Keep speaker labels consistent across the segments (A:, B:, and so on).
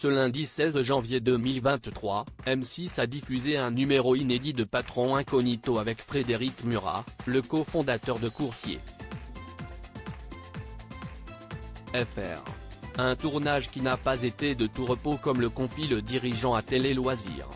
A: Ce lundi 16 janvier 2023, M6 a diffusé un numéro inédit de Patron Incognito avec Frédéric Murat, le cofondateur de Coursier. FR. Un tournage qui n'a pas été de tout repos comme le confie le dirigeant à Télé Loisirs.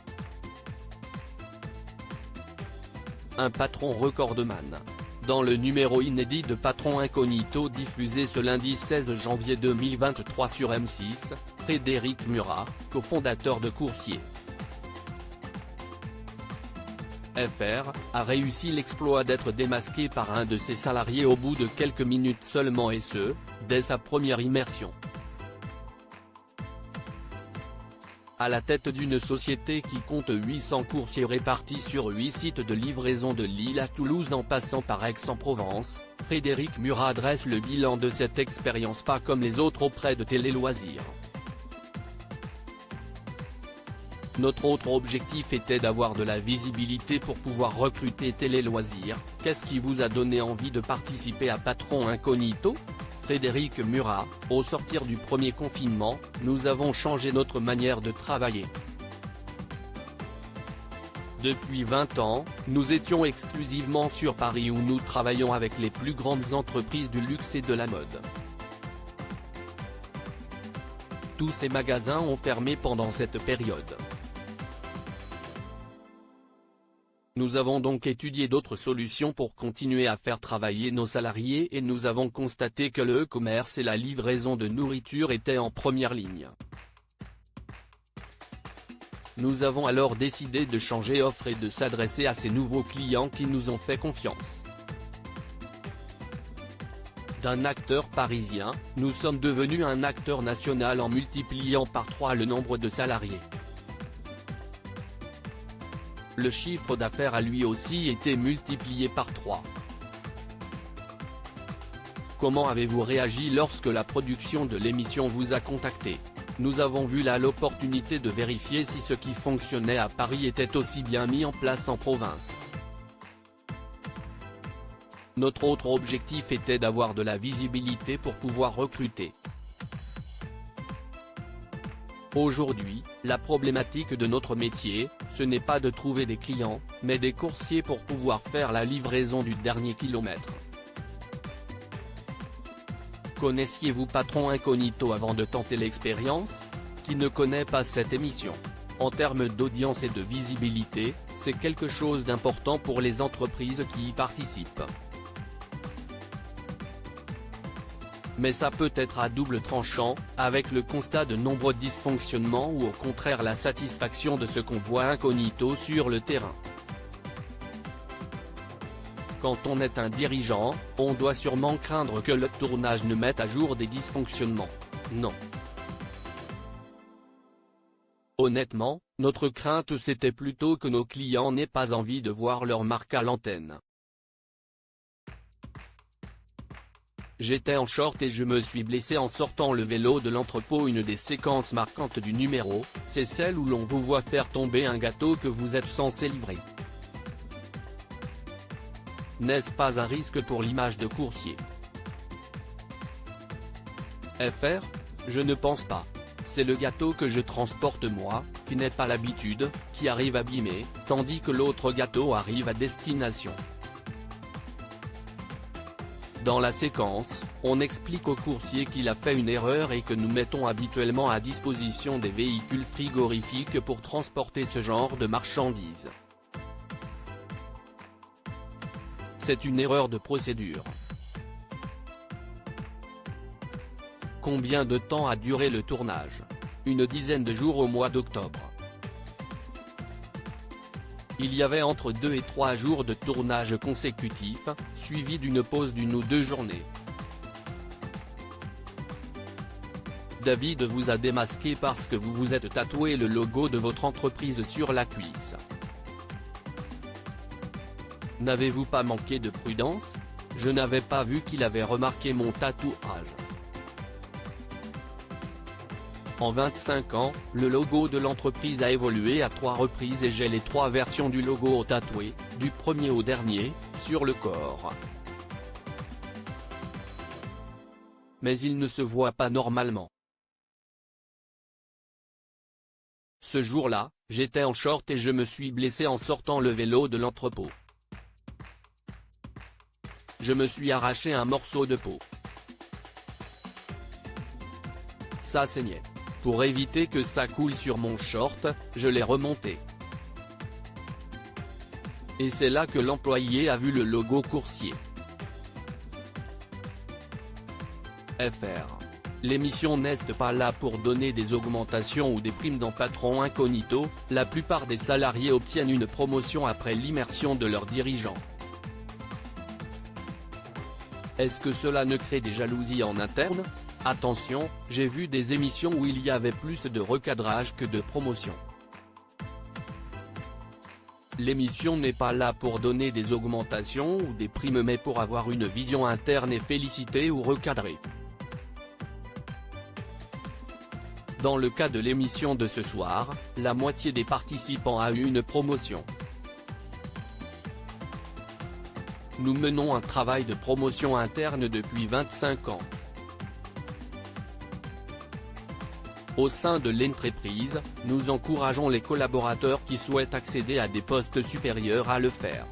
A: Un patron recordman. Dans le numéro inédit de Patron Incognito diffusé ce lundi 16 janvier 2023 sur M6, Frédéric Murat, cofondateur de Coursier. FR, a réussi l'exploit d'être démasqué par un de ses salariés au bout de quelques minutes seulement et ce, dès sa première immersion. À la tête d'une société qui compte 800 coursiers répartis sur 8 sites de livraison de Lille à Toulouse en passant par Aix-en-Provence, Frédéric Murat dresse le bilan de cette expérience pas comme les autres auprès de Télé Loisirs. Notre autre objectif était d'avoir de la visibilité pour pouvoir recruter Télé Loisirs. Qu'est-ce qui vous a donné envie de participer à Patron Incognito ? Frédéric Murat, au sortir du premier confinement, nous avons changé notre manière de travailler. Depuis 20 ans, nous étions exclusivement sur Paris où nous travaillons avec les plus grandes entreprises du luxe et de la mode. Tous ces magasins ont fermé pendant cette période. Nous avons donc étudié d'autres solutions pour continuer à faire travailler nos salariés et nous avons constaté que le e-commerce et la livraison de nourriture étaient en première ligne. Nous avons alors décidé de changer offre et de s'adresser à ces nouveaux clients qui nous ont fait confiance. D'un acteur parisien, nous sommes devenus un acteur national en multipliant par 3 le nombre de salariés. Le chiffre d'affaires a lui aussi été multiplié par 3. Comment avez-vous réagi lorsque la production de l'émission vous a contacté ? Nous avons vu là l'opportunité de vérifier si ce qui fonctionnait à Paris était aussi bien mis en place en province. Notre autre objectif était d'avoir de la visibilité pour pouvoir recruter. Aujourd'hui, la problématique de notre métier, ce n'est pas de trouver des clients, mais des coursiers pour pouvoir faire la livraison du dernier kilomètre. Connaissiez-vous Patron Incognito avant de tenter l'expérience ? Qui ne connaît pas cette émission ? En termes d'audience et de visibilité, c'est quelque chose d'important pour les entreprises qui y participent. Mais ça peut être à double tranchant, avec le constat de nombreux dysfonctionnements ou au contraire la satisfaction de ce qu'on voit incognito sur le terrain. Quand on est un dirigeant, on doit sûrement craindre que le tournage ne mette à jour des dysfonctionnements. Non. Honnêtement, notre crainte c'était plutôt que nos clients n'aient pas envie de voir leur marque à l'antenne. J'étais en short et je me suis blessé en sortant le vélo de l'entrepôt. Une des séquences marquantes du numéro, c'est celle où l'on vous voit faire tomber un gâteau que vous êtes censé livrer. N'est-ce pas un risque pour l'image de Coursier ? FR ? Je ne pense pas. C'est le gâteau que je transporte moi, qui n'ai pas l'habitude, qui arrive abîmé, tandis que l'autre gâteau arrive à destination. Dans la séquence, on explique au coursier qu'il a fait une erreur et que nous mettons habituellement à disposition des véhicules frigorifiques pour transporter ce genre de marchandises. C'est une erreur de procédure. Combien de temps a duré le tournage ? Une dizaine de jours au mois d'octobre. Il y avait entre 2 et 3 jours de tournage consécutifs, suivi d'une pause d'1 ou 2 journées. David vous a démasqué parce que vous vous êtes tatoué le logo de votre entreprise sur la cuisse. N'avez-vous pas manqué de prudence ? Je n'avais pas vu qu'il avait remarqué mon tatouage. En 25 ans, le logo de l'entreprise a évolué à 3 reprises et j'ai les 3 versions du logo tatoué, du premier au dernier, sur le corps. Mais il ne se voit pas normalement. Ce jour-là, j'étais en short et je me suis blessé en sortant le vélo de l'entrepôt. Je me suis arraché un morceau de peau. Ça saignait. Pour éviter que ça coule sur mon short, je l'ai remonté. Et c'est là que l'employé a vu le logo Coursier. FR. L'émission n'est pas là pour donner des augmentations ou des primes dans Patron Incognito, la plupart des salariés obtiennent une promotion après l'immersion de leurs dirigeants. Est-ce que cela ne crée des jalousies en interne? Attention, j'ai vu des émissions où il y avait plus de recadrage que de promotion. L'émission n'est pas là pour donner des augmentations ou des primes mais pour avoir une vision interne et féliciter ou recadrer. Dans le cas de l'émission de ce soir, la moitié des participants a eu une promotion. Nous menons un travail de promotion interne depuis 25 ans. Au sein de l'entreprise, nous encourageons les collaborateurs qui souhaitent accéder à des postes supérieurs à le faire.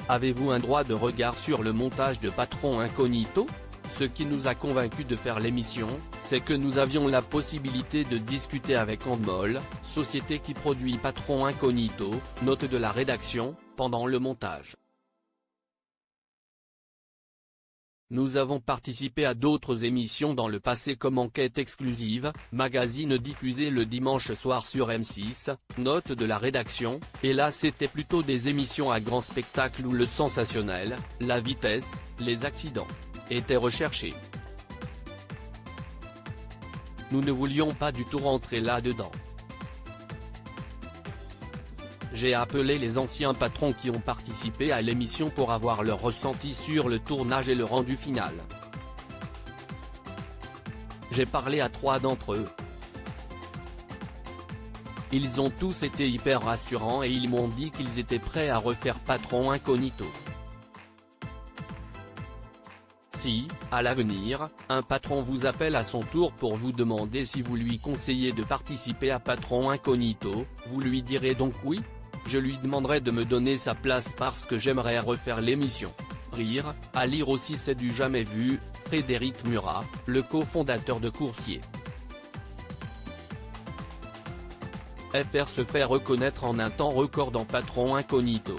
A: Avez-vous un droit de regard sur le montage de Patron Incognito? Ce qui nous a convaincus de faire l'émission, c'est que nous avions la possibilité de discuter avec Endemol, société qui produit Patron Incognito, note de la rédaction, pendant le montage. Nous avons participé à d'autres émissions dans le passé comme Enquête exclusive, magazine diffusé le dimanche soir sur M6, note de la rédaction, et là c'était plutôt des émissions à grand spectacle où le sensationnel, la vitesse, les accidents, étaient recherchés. Nous ne voulions pas du tout rentrer là-dedans. J'ai appelé les anciens patrons qui ont participé à l'émission pour avoir leur ressenti sur le tournage et le rendu final. J'ai parlé à 3 d'entre eux. Ils ont tous été hyper rassurants et ils m'ont dit qu'ils étaient prêts à refaire Patron Incognito. Si, à l'avenir, un patron vous appelle à son tour pour vous demander si vous lui conseillez de participer à Patron Incognito, vous lui direz donc oui? Je lui demanderai de me donner sa place parce que j'aimerais refaire l'émission. Rire, à lire aussi c'est du jamais vu, Frédéric Murat, le cofondateur de Coursier. FR se fait reconnaître en un temps record dans Patron Incognito.